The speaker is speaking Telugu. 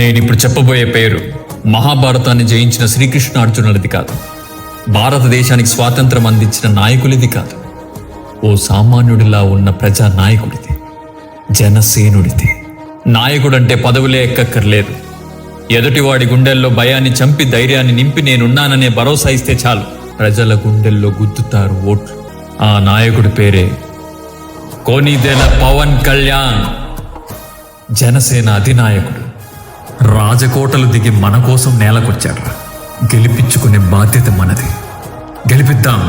నేనిప్పుడు చెప్పబోయే పేరు మహాభారతాన్ని జయించిన శ్రీకృష్ణార్జునులది కాదు, భారతదేశానికి స్వాతంత్రం అందించిన నాయకులది కాదు, ఓ సామాన్యుడిలా ఉన్న ప్రజా నాయకుడిది, జనసేనుడిది. నాయకుడంటే పదవులే ఎక్కక్కర్లేదు. ఎదుటివాడి గుండెల్లో భయాన్ని చంపి ధైర్యాన్ని నింపి నేనున్నాననే భరోసా ఇస్తే చాలు, ప్రజల గుండెల్లో గుద్దుతారు ఓట్లు. ఆ నాయకుడి పేరే కొణిదెల పవన్ కళ్యాణ్. జనసేన అధినాయకుడు రాజకోటలు దిగి మన కోసం నేలకొచ్చాడు. గెలిపించుకునే బాధ్యత మనది. గెలిపిద్దాం.